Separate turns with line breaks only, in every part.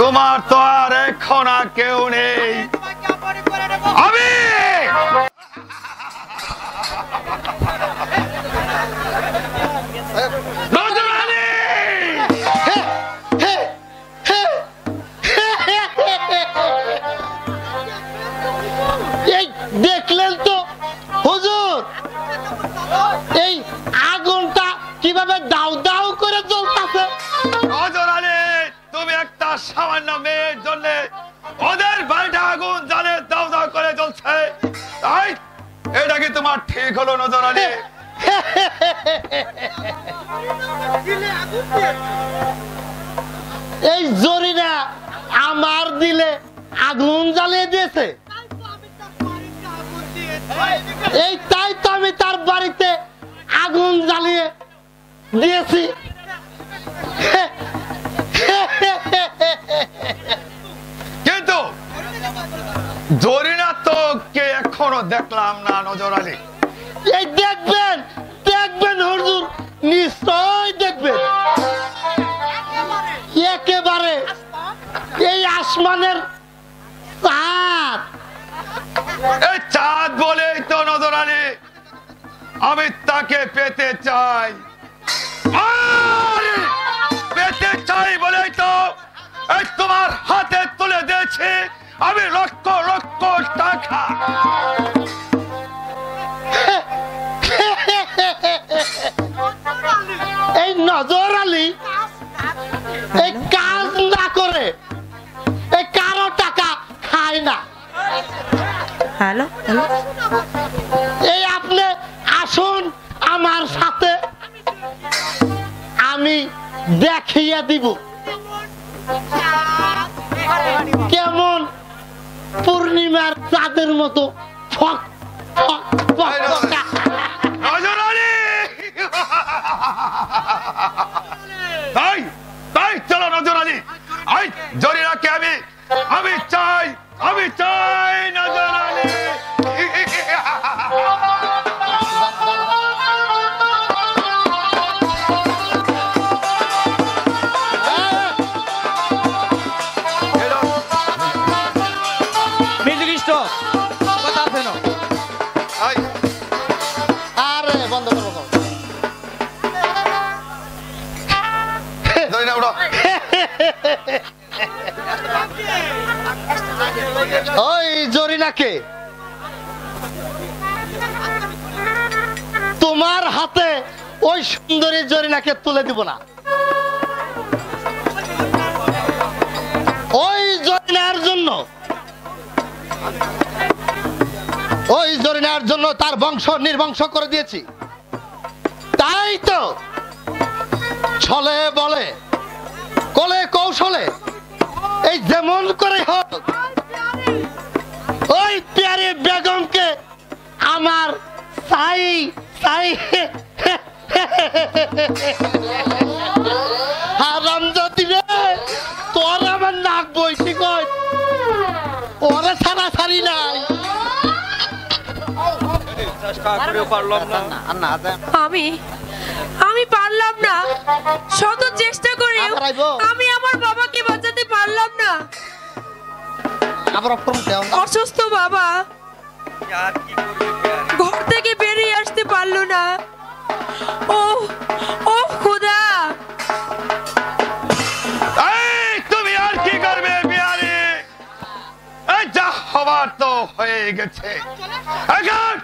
তোমার তো আর এখন আর কেউ নেই। আমি
দেখলেন তো হুজুর, এই আগুনটা কিভাবে দাউ দাউ করে জ্বলতেছে।
নজর আলী, তুমি একটা সামান্য মেয়ের জন্য ওদের বাড়িটা আগুন জ্বালে দাউ দাউ করে জ্বলছে, তাই এটা কি তোমার ঠিক হলো নজর আলী?
এই জরিনা আমার দিলে আগুন জ্বালিয়ে দিয়েছে, এই তাই তো আমি তার বাড়িতে আগুন জ্বালিয়ে দিয়েছি।
কিন্তু জরিনা তো কে এখনো দেখলাম না নজর আলী।
এই দেখবেন দেখবেন হুজুর, নিশ্চয় দেখবেন। একেবারে এই আসমানের চাঁদ।
এই চাঁদ বলেই তো নজর আলী আমি তাকে পেতে চাই, পেতে চাই বলেই তো এই তোমার হাতে তুলে দিয়েছি আমি লক্ষ লক্ষ টাকা।
এই নজর আলী এই কাজ না করে এই কারো টাকা খায় না।
হ্যালো হ্যালো,
এই আপনি আসুন আমার সাথে, আমি দেখিয়ে দিব কেমন পূর্ণিমার চাঁদের মতো ফক ফক ফক ফক।
নজর আলী, তাই তাই চলো নজর আলী, আই জরিনাকে আমি চাই, আমি চাই নজর আলী।
আরে বন্ধ করো। ওই জরিনাকে তোমার হাতে ওই সুন্দরী জরিনাকে তুলে দিব না। ওই জরিনার জন্য তার বংশ নির্বংশ করে দিয়েছি, তাই তো ছলে বলে কলে কৌশলে এই যেমন করে হোক ওই প্যারে বেগমকে আমার চাই চাই। হারামজাদি রে, তোর আমার নাক বইছি কই, ওরা ছাড়া ছাড়ি নাই।
আমি পারলাম না, শত চেষ্টা করি আমি আমার বাবাকে বাঁচাতে পারলাম না। অসুস্থ বাবা, ঘর থেকে বেরিয়ে আসতে পারলো না। ও ও খোদা,
তুমি আর কি করবে বিহারি? যা হবার তো হয়ে গেছে, এখন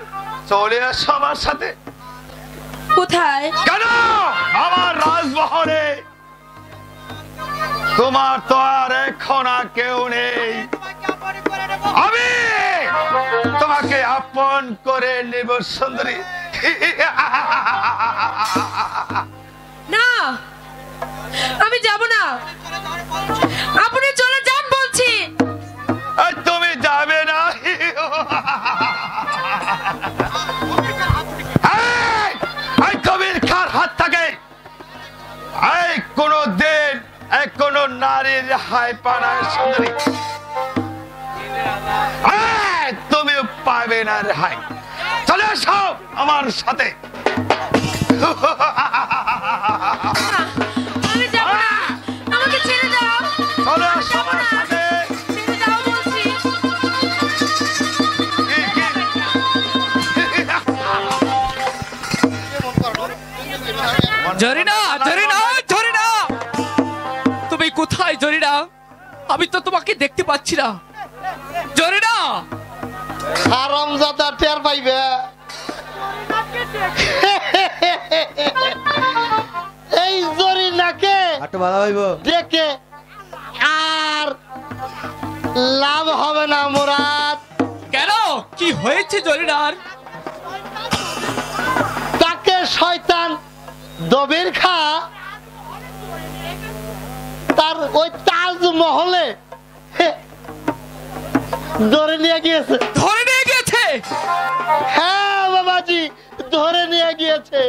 চলে আসো আমার সাথে।
কোথায়?
কেন? আমার রাজমহলে। তোমার তো আর এখন আর কেউ নেই, আমি তোমাকে আপন করে নেব সুন্দরী।
না, আমি যাব না, আপনি চলে যান বলছি।
তুমি যাবে না? কবির কার হাত থাকে কোন দিন কোন নারীর হাই পাড়ায় সুন্দরী তুমি পাবে না রেহাই। চলে আসো আমার সাথে।
আমি যাব না, আমাকে ছেড়ে দাও।
চলে আসো।
জরিনা, জরিনা, জরিনা, তুমি কোথায় জরিনা? আমি তো তোমাকে দেখতে পাচ্ছি না জরিনা।
হারামজাদা টের পাইবে। এই জরিনাকে দেখে আর লাভ হবে না মুরাদ।
কেন, কি হয়েছে জরিনার?
তাকে শয়তান দবির খা তার ওই তাজমহলে ধরে নিয়ে গিয়েছে।
ধরে নিয়ে গেছে?
হ্যাঁ বাবাজি, ধরে নিয়ে গিয়েছে।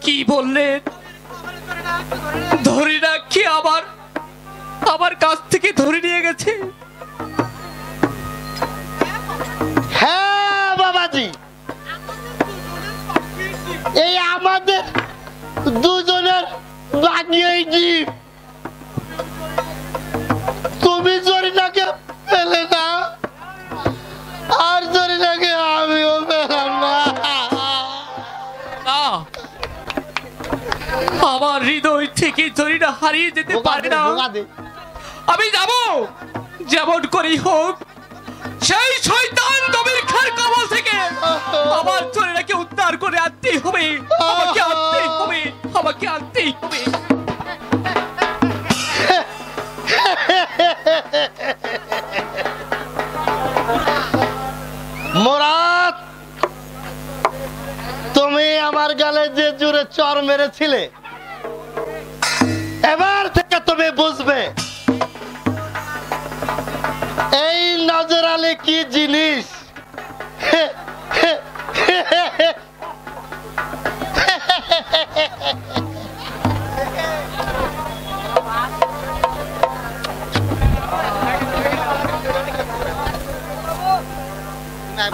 কি বললেন? ধরিনা কি আমার কাছ থেকে ধরে নিয়ে গেছে?
হ্যাঁ বাবাজি, এই আমাদের দুজনের বাগিয়ে জীব। তুমি জরিনাকে পেলে না, আর জরিনাকে আমিও পেলাম না।
না, আমার হৃদয় থেকে জরিনা হারিয়ে যেতে পারে না। আমি যাব, যেমন করেই হোক সেই শয়তান দবির খার কবল থেকে আমার জরিনাকে উদ্ধার করে আনতেই হবে। আমাকে আনতেই হবে, আমাকে আনতেই হবে।
মুরাদ, তুমি আমার গালে যে জোরে চর মেরেছিলে, এবার থেকে তুমি বুঝবে এই নজর আলী কি জিনিস।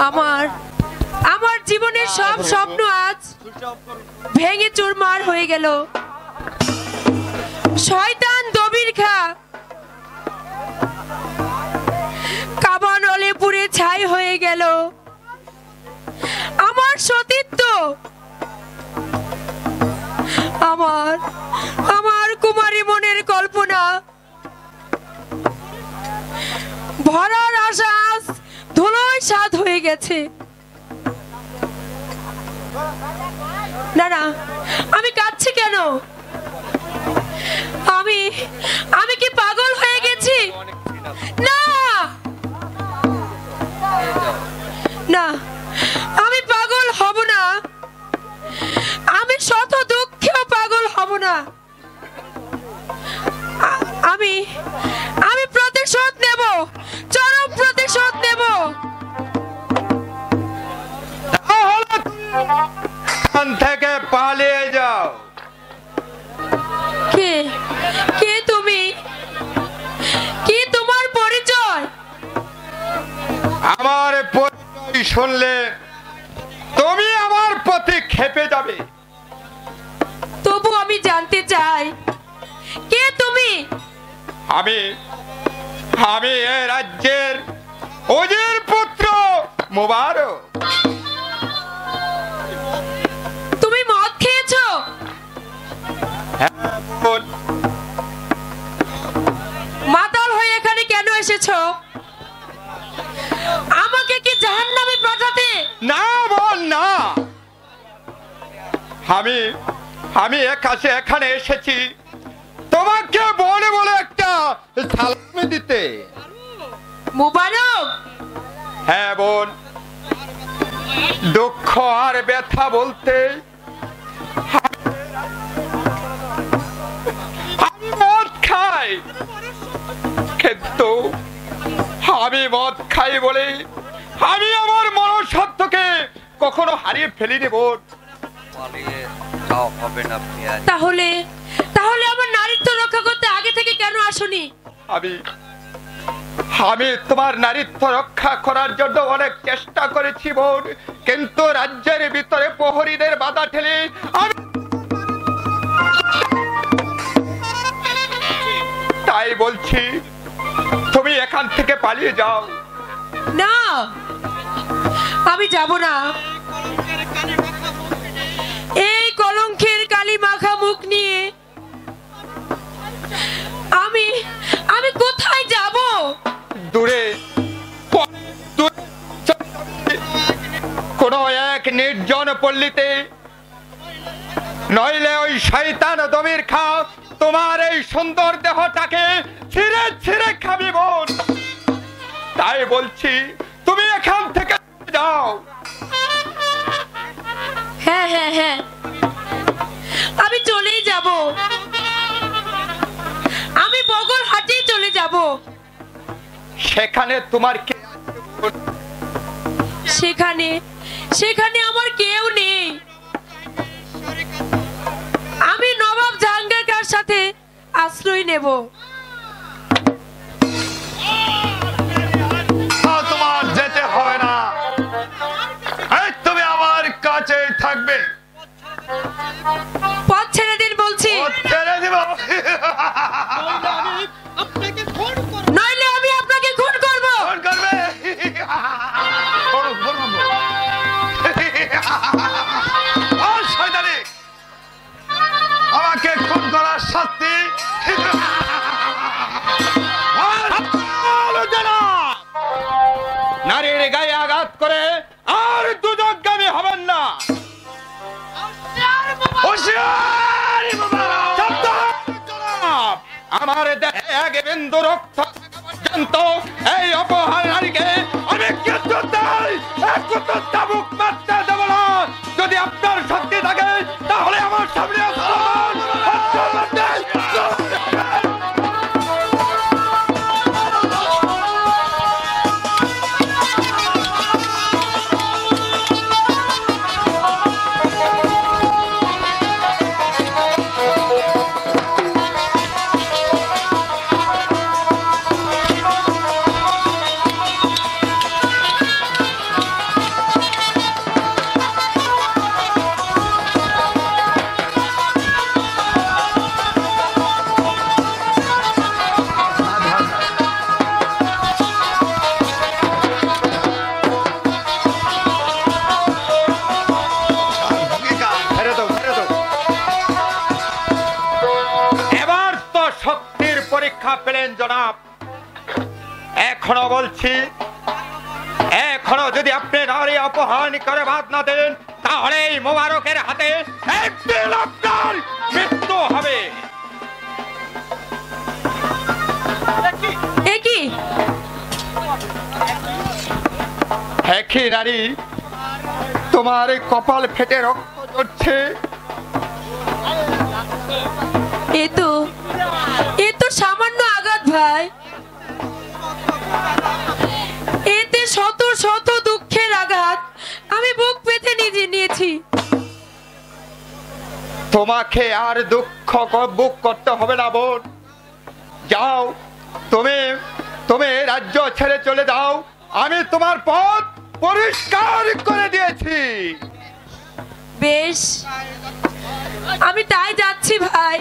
আমার জীবনের সব স্বপ্ন আজ ভেঙে চুরমার হয়ে গেল। শয়তান দবির খা কাবানলে পুড়ে ছাই হয়ে গেল। আমার সতীত্ব, আমার কুমারী মনের কল্পনা, ভরার আশা আজ ধুলোয় সাত হয়ে গেছে। না না, আমি কাঁদছি কেন? আমি কি পাগল হয়ে গেছি? না না, আমি পাগল হব না। আমি শত দুঃখেও পাগল হব না। আমি প্রতিশোধ নেব, চরম প্রতিশোধ নেব।
এখান থেকে পালিয়ে যাও।
কে তুমি? কি তোমার পরিচয়?
আমার পরিচয় শুনলে তুমি আমার প্রতি ক্ষেপে যাবে।
তবু আমি জানতে চাই, কে তুমি?
আমি এই রাজ্যের ওজির পুত্র মুবারক।
তুমি মদ খেয়েছো? মাতাল হয়ে এখানে কেন এসেছো? আমাকে কি জাহান্নামে পাঠাতে?
না বোন, না। আমি এখানে এসেছি তোমাকে বলে একটা সালামি দিতে।
মুবারক?
হ্যাঁ বোন, দুঃখ আর ব্যথা বলতে আমি মদ খাই, কিন্তু আমি মদ খাই বলে আমি আমার মনুষ্যত্বকে কখনো হারিয়ে ফেলিনি বোন।
তাহলে আমার নারীত্ব রক্ষা করতে আগে থেকে কেন আসোনি?
আমি তোমার নারীত্ব রক্ষা করার জন্য অনেক চেষ্টা করেছি বোন, কিন্তু রাজ্যের ভিতরে প্রহরীদের বাধা ঠেলে তাই বলছি তুমি এখান থেকে পালিয়ে যাও।
না, আমি যাব না। এই কলঙ্কের কালি মাখা মুখ নিয়ে আমি আমি কোথায় যাব?
দূরে কোন এক নির্জন পল্লীতে, নইলে ওই শয়তান দমির খা তোমার এই সুন্দর দেহটাকে ছিঁড়ে ছিঁড়ে খাবি বোন। তাই বলছি তুমি এখান থেকে যাও।
হ্যাঁ হ্যাঁ হ্যাঁ, আমি চলেই যাব, আমি বগল হাটেই চলে যাব।
সেখানে তোমার কে?
সেখানে সেখানে আমার কেউ নেই। আমি নবাব জাহাঙ্গীর কার সাথে আশ্রয় নেব।
তোমার যেতে হবে না, তুমি আমার কাছে থাকবে।
পথ ছেড়ে দিন বলছি,
ছেড়ে দিব,
নইলে আমি আপনাকে খুন করব।
ফোন করবে শয়তানি, আমাকে খুন করার শাস্তি নারীর গায়ে আঘাত করে আর দুজগামী হবেন না। আমার দেহে এক বিন্দু রক্ত পর্যন্ত এই অপহার নারীকে আমি কিন্তু চাবুক মারতে দেব না। যদি আপনার শক্তি থাকে তাহলে আমার সামনে পেলেন জনাব। এখনো বলছি, এখনো যদি আপনি নারী অপহরণ করে বাদ না দেন তাহলে এই মোবারকের হাতে একদিন আপনার মৃত্যু হবে। একই নারী, তোমার কপাল ফেটে রক্ত ঝরছে।
এ তো সামান্য আঘাত ভাই, এতে শত শত দুঃখের আঘাত আমি বুক পেতে নিজে নিয়েছি।
তোমাকে আর দুঃখ বুক করতে হবে না বোন, যাও তুমি রাজ্য ছেড়ে চলে যাও। আমি তোমার পথ পরিষ্কার করে দিয়েছি।
বেশ, আমি তাই যাচ্ছি ভাই।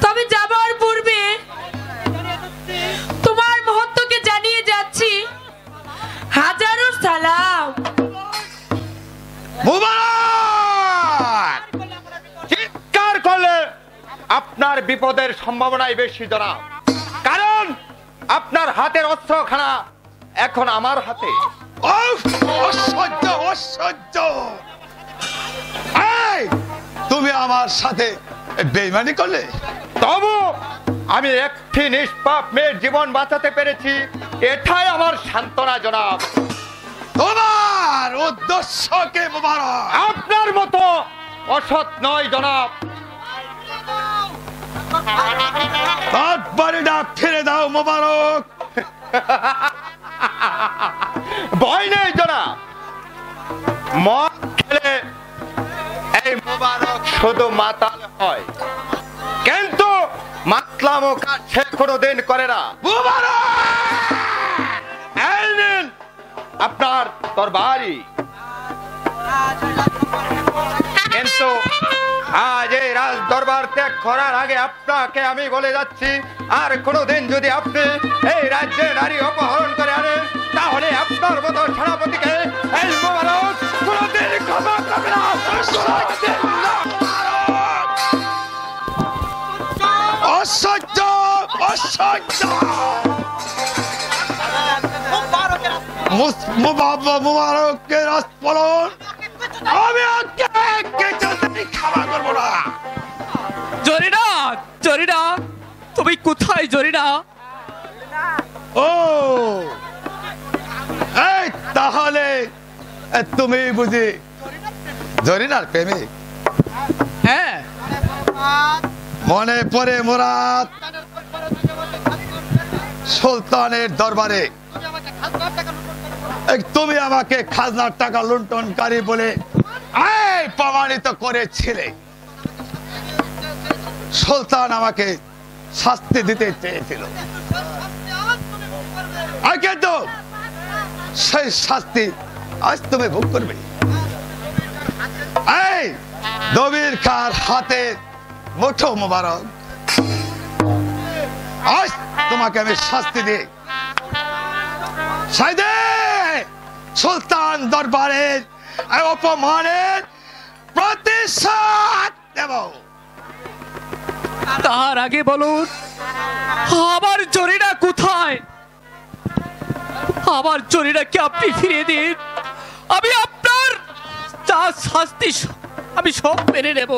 তবে যাবার পূর্বে তোমার মহত্বকে জানিয়ে যাচ্ছি হাজারো সালাম।
মুবারক! চিৎকার করলে আপনার বিপদের সম্ভাবনাই বেশি জনাব, কারণ আপনার হাতের অস্ত্রখানা এখন আমার হাতে। অসহ্য অসহ্য! তুমি আমার সাথে বেঈমানি করলে, তবু আমি একটি নিষ্পাপ মেয়ের জীবন বাঁচাতে পেরেছি, এটাই আমার সান্ত্বনা জনাব। তোমার উদ্দেশ্যকে মোবারক। আপনার মতো অসৎ নয় জনাব। বাড়িটা ফিরে দাও মোবারক। ভয় নেই জনাব, মদ খেলে এই মোবারক শুধু মাতাল হয়, কিন্তু মাতলামো কাজ সে কোনোদিন করে না। এই নিন আপনার তরবারি। কিন্তু আজ এই রাজ দরবার ত্যাগ করার আগে আপনাকে আমি বলে যাচ্ছি, আর কোনোদিন যদি আপনি এই রাজ্যে নারী অপহরণ করে আনেন তাহলে আপনার মতো সেনাপতিকে এই মোবারক কোনোদিন ক্ষমা করবে না। অসহ্য অসহ্য মুবারকের আস্ফলন আমি কিছুতেই ক্ষমা করবো না।
জরিনা, জরিনা, তুমি কোথায় জরিনা?
ও এই তাহলে তুমি বুঝি জরিনার প্রেমিক?
হ্যাঁ,
মনে পড়ে মুরাদ সুলতানের দরবারে তুমি আমাকে খাজনার টাকা লুণ্ঠনকারী বলে প্রমাণিত করেছিলে। সুলতান আমাকে শাস্তি দিতে চেয়েছিল, কিন্তু সেই শাস্তি আজ তুমি ভোগ করবে। এই দবির খার হাতে মুঠো মোবারক, আজ তোমাকে আমি শাস্তি দিই সুলতান দরবারের অপমানের প্রতিশোধ দেব।
তার আগে বলুন, আমার জরিনা কোথায়? আমার জরিনাকে আপনি ফিরিয়ে দিন, আমি আপনার যা শাস্তি আমি সব মেনে নেব।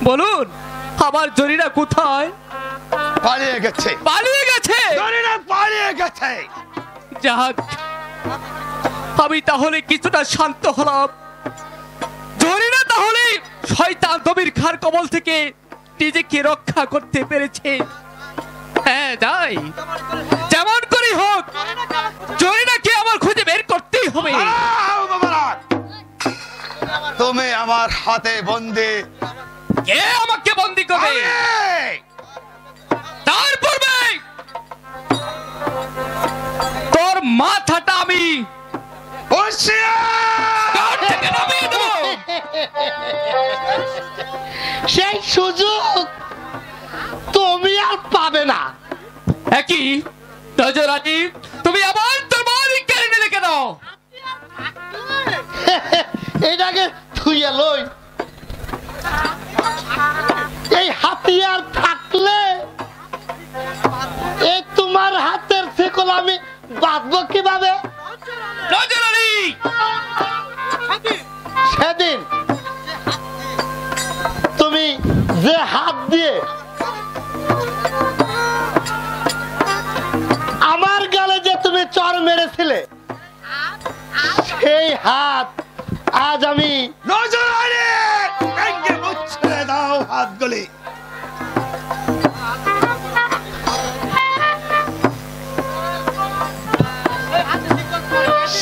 বলুন, আমার জরিনা কোথায়?
পালিয়ে গেছে,
পালিয়ে গেছে,
জরিনা পালিয়ে গেছে।
যাক, আমি তাহলে কিছুটা শান্ত হলাম। জরিনা তাহলে শয়তান দবির খার কবল থেকে নিজেকে রক্ষা করতে পেরেছে। হ্যাঁ, যাই, যেমন করে হোক জরিনাকে আমার খুঁজে বের করতেই হবে।
তুমি আমার হাতে বন্দী।
কে আমাকে বন্দী করবে? তার পূর্বে তোর মাথাটা আমি
সেই সুযোগ তুমি আর পাবে না।
একই নজরানি, তুমি আবার তোমার কেড়ে নিলে কেন?
এটাকে থুইয়া লই, এই হাতিয়ার থাকলে এই তোমার হাতের থেকল আমি বাঁধবো কিভাবে?
নজরানি,
সেদিন তুমি যে হাত দিয়ে আমার গালে যে তুমি চর মেরেছিলে, সেই হাত আজ আমি
ছেড়ে দাও হাতগুলি।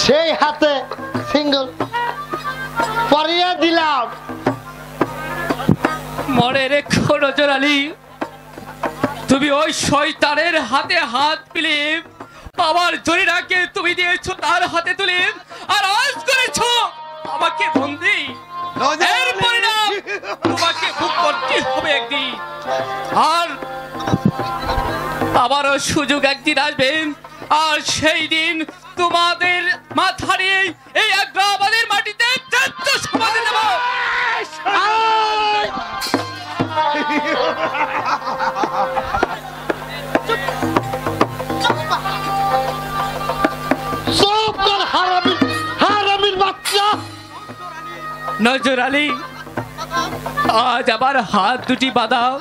সেই হাতে সিঙ্গল পরিয়ে দিলাম।
মনে রেখো নজরানি, তুমি ওই শয়তানের হাতে হাত মিলে আমার জরিনাকে তুমি দিয়েছো তার হাতে তুলে, আর আজ করেছো আমাকে বন্দী। এর পরিণাম তোমাকে ভোগ করতে হবে একদিন। আর আবারও সুযোগ একদিন আসবে, আর সেই দিন তোমাদের মাথা নিয়ে এই আগ্রাবাদের মাটিতে সমাধি দেব। নজর আলী, আজ আবার হাত দুটি বাঁধাও,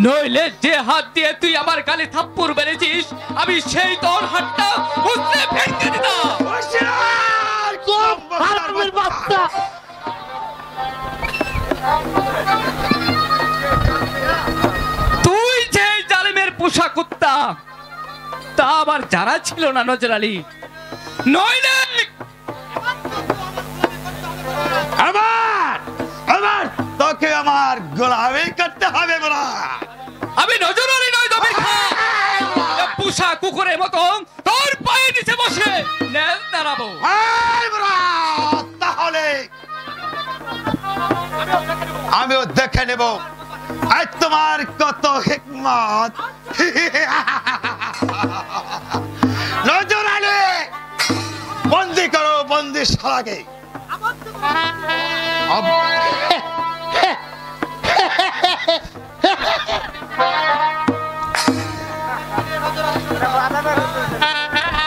নইলে যে হাত দিয়ে তুই আমার গালে থাপ্পড় মেরেছিস আমি সেই তোর হাতটা মুছতে ভেঙে দিতাম। তুই যে জালিমের পোষা কুত্তা, তা আবার জানা ছিল না নজর আলী। নইলে
তোকে আমার গোলামি করতে হবে। বলা
আমি নজর আলী নয়, দবির খা পোষা কুকুরের মতো তোর পায়ে নিচে বসে নেল দাঁড়াবো।
তাহলে আমিও দেখে নেব আজ তোমার কত হিকমত। নজর আলী, বন্দি করো বন্দিশালাকে।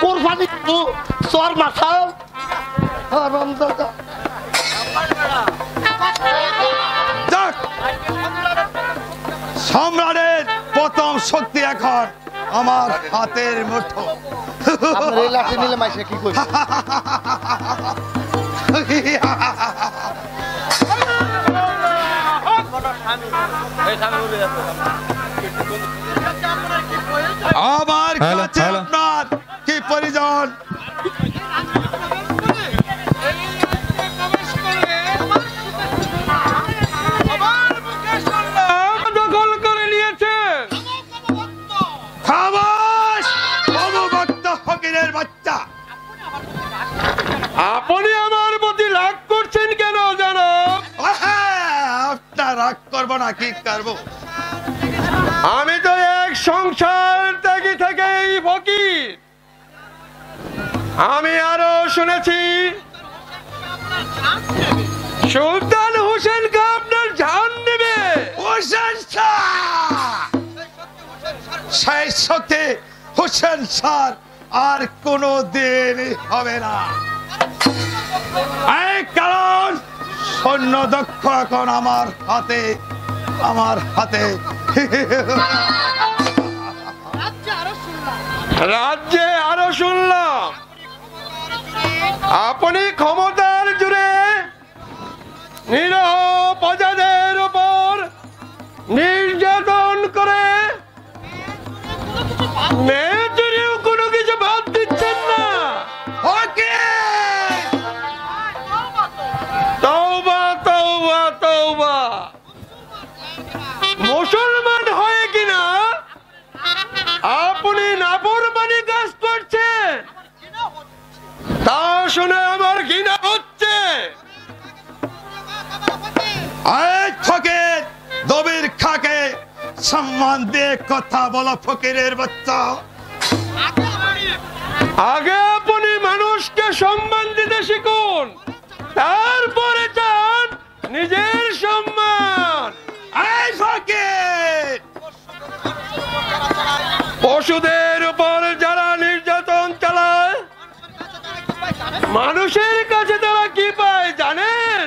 কোরবানি চর মাথাও
সম্রাটের প্রথম শক্তি এখন আমার হাতের মুঠো।
নিলে মাইসে কি করবে?
আমার কাছে আপনার কি প্রয়োজন?
দখল করে নিয়েছে।
খামাস অবগত ফকিরের বাচ্চা,
আপনি আমার প্রতি রাগ করছেন কেন জানো?
আপনার রাগ করবো না, কি করবো?
আমি তো এক সংসার ত্যাগী থেকেই ফকির। আমি আরো শুনেছি সুলতান হোসেন খান আপনার জান নেবে।
হোসেন শাহ, সেই শক্তি হোসেন শাহ আর কোনো দিন হবে না। এই কারণ সৈন্য দক্ষ এখন আমার হাতে, আমার হাতে।
রাজ্যে আরো শুনলাম আপনি ক্ষমতার জুড়ে নিরহ প্রজাদের উপর নির্যাতন করে মেয়েদেরও কোনো কিছু বাদ দিচ্ছেন না। তওবা তওবা তওবা, মুসলমান হয়ে কিনা আপনি নাফরমানি কাজ করছেন, তা শুনে আমার ঘৃণা হচ্ছে।
ফকির দবির খাকে সম্মান দিয়ে কথা বলো ফকিরের বাচ্চা।
আগে আপনি মানুষকে সম্মান দিতে শিখুন, তারপরে চান নিজের সম্মান।
এই ফকির,
পশুদের উপর যারা নির্যাতন চালায় মানুষের কাছে তারা কি পায় জানেন?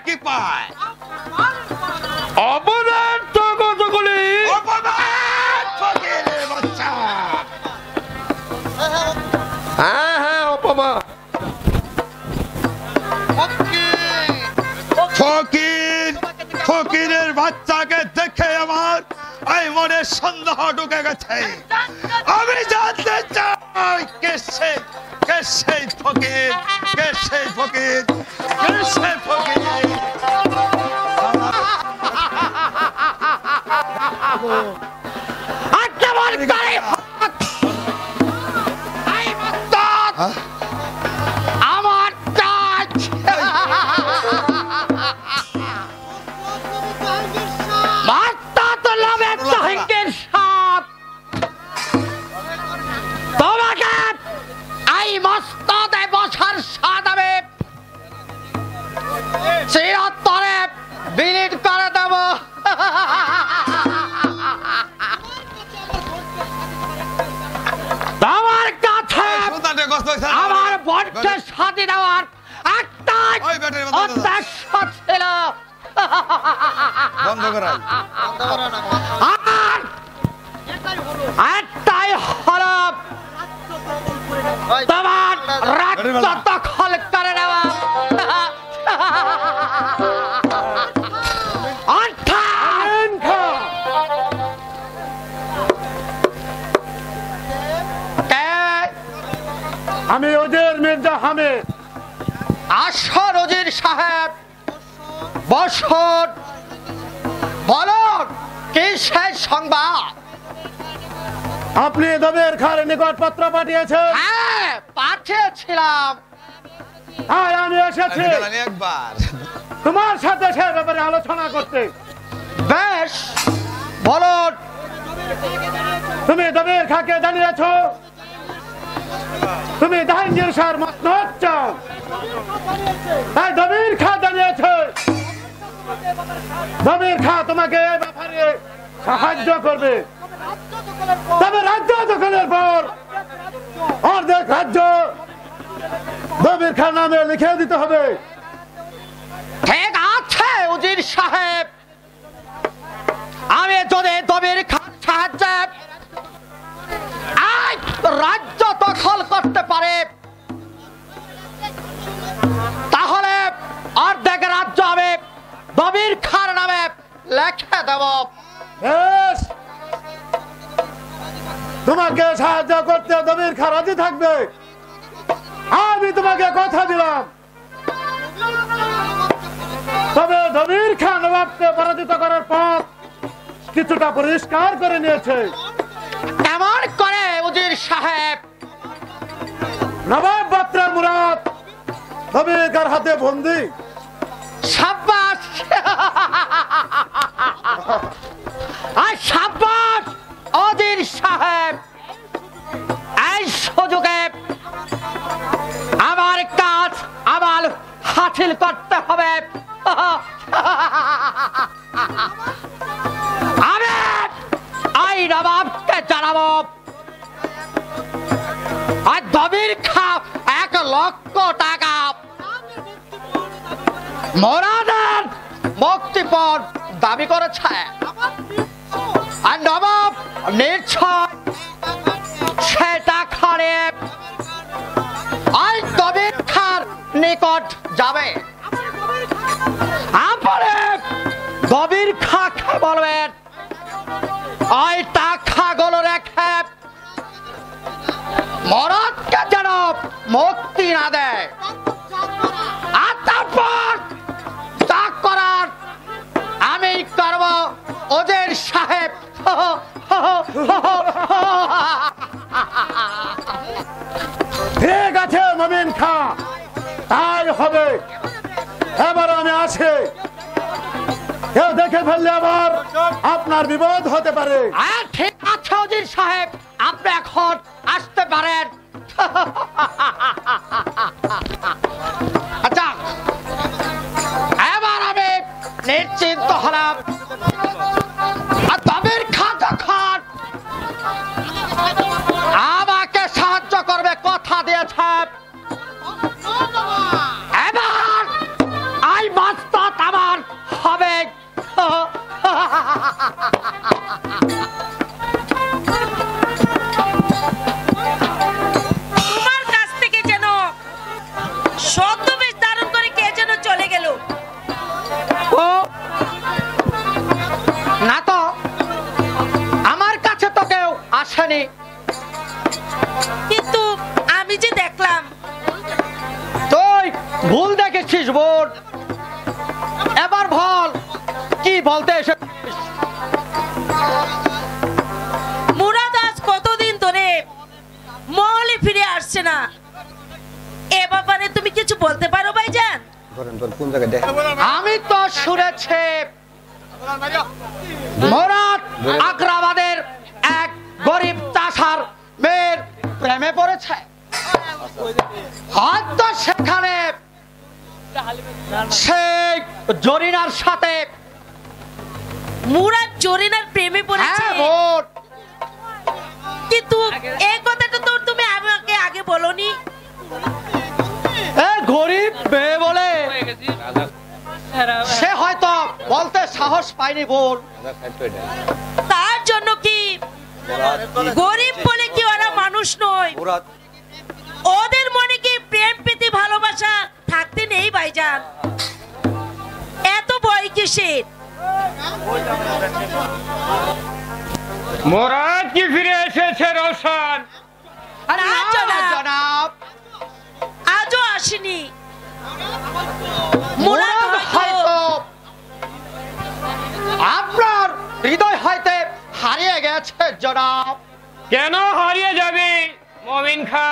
কি পায়?
অপদার্থ কতগুলি।
ফকিরের বাচ্চা,
হ্যাঁ হ্যাঁ অপমান।
ফকির, ফকিরের বাচ্চাকে দেখে আমার এই মনে সন্দেহ ঢুকে গেছে। আমি জানতে চাই কে সেই, কে সেই ফকির, কে সেই ফকির, কে সেই ফকির।
আমার তোমাকে এই মস্তদে বসার স্বাদ আমি চিরতরে বিলীন করে দেব। তোমার কাছে আমার বড্ড সাথে দেওয়ার একটাই উদ্দেশ্য ছিল।
বন্ধ করা,
আর একটাই হলো তোমার রাজ্য দখল করে নেওয়া।
আমি ওদের মির্জা হামিদ।
আসর ওজির সাহেব, বসুন, বলুন কি শেষ সংবাদ?
আপনি দবের খার নিকট পত্র পাঠিয়েছেন?
হ্যাঁ পাঠিয়েছিলাম।
আর আমি এসেছি তোমার সাথে সে ব্যাপারে আলোচনা করতে।
বেশ, বলুন।
তুমি দবের খাকে জানিয়েছো
তুমি জাহাঙ্গীর শাহর মসনদ চাও, তাই দবির খা দাঁড়িয়েছে। দবির খা তোমাকে এই ব্যাপারে সাহায্য করবে। তবে রাজ্য দখলের পর অর্ধেক রাজ্য দবির খার নামে লিখে দিতে হবে।
ঠিক আছে উজির সাহেব, আমি যদি দবির খান সাহায্যে রাজ্য দখল করতে পারে, তাহলে অর্ধেক রাজ্য আমি দবির খান নামে লিখে দেব।
বেশ, তোমাকে সাহায্য করতে দবির খা রাজি থাকবে। আমি তোমাকে কথা দিলাম। তবে দবির খা নবাবকে পরাজিত করার পর কিছুটা পরিষ্কার করে নিয়েছে।
কেমন করে উজির সাহেব?
নবাব বাত্রা মুরাদ দবির খার হাতে বন্দী।
সাব্বাস আর সাব্বাস উজির সাহেব, এই সুযোগে আমার কাজ আমার হাসিল করতে হবে। আমি এই নবাবকে জানাবো আর দবির খা 1 লক্ষ টাকা মোরাদের মুক্তিপণ দাবি করেছে, আর নবাব নিশ্চয় সেটা খারে আর দবির খার নিকট যাবে। আপনি দবির খাকে বলবেন ওই টাকাগুলো রেখে মরাদকে যেন মুক্তি না দেয়, আর তারপর তা করার আমি করব ওদের সাহেব।
ঠিক আছে মমিন খা, তাই হবে। এবার আমি আসি, কেউ দেখে ফেললে আবার আপনার বিপদ হতে পারে।
ঠিক আছে ওজির সাহেব, আপনি এখন আসতে পারেন। আচ্ছা, এবার আমি নিশ্চিন্ত হলাম। আর দবির খা যখন আমাকে সাহায্য করবে কথা দিয়েছে, এবার এই বাস্তব আমার হবে।
তোমার কাছ থেকে যেন ছদ্মবেশ ধারণ করে কে যেন চলে গেল।
ও না তো, আমার কাছে তো কেউ আসেনি।
কিন্তু আমি যে দেখলাম।
তুই ভুল দেখেছিস বোন, এবার বল কি বলতে এসে।
মুরাদ আজ কতদিন ধরে মহলে ফিরে আসছে না, এ ব্যাপারে তুমি কিছু বলতে পারো ভাইজান?
আমি তো শুনেছি মুরাদ আগ্রাবাদের এক গরিব চাষার মেয়ের প্রেমে পড়েছে। হয়তো সেখানে সেই জরিনার সাথে।
মুরাদ জরিনার প্রেমে পড়েছে?
হ্যাঁ বোন,
কিন্তু এই কথাটা তো তুমি আমাকে আগে বলনি।
গরিব মেয়ে বলে সে হয়তো বলতে সাহস পায়নি বোন।
তার জন্য কি গরিব বলে কি ওরা মানুষ নয়? ওদের মনে কি প্রেম প্রীতি ভালোবাসা থাকতে নেই ভাইজান? এত ভয় কিসের?
মোরাদ কি ফিরে এসেছে রোশন?
না জনাব,
জনাব,
আজও আসেনি।
মুরাদ হয়তো আপনার হৃদয় হইতে হারিয়ে গেছে জনাব।
কেন হারিয়ে যাবে মমিন খা?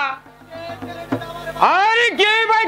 আর কে ভাই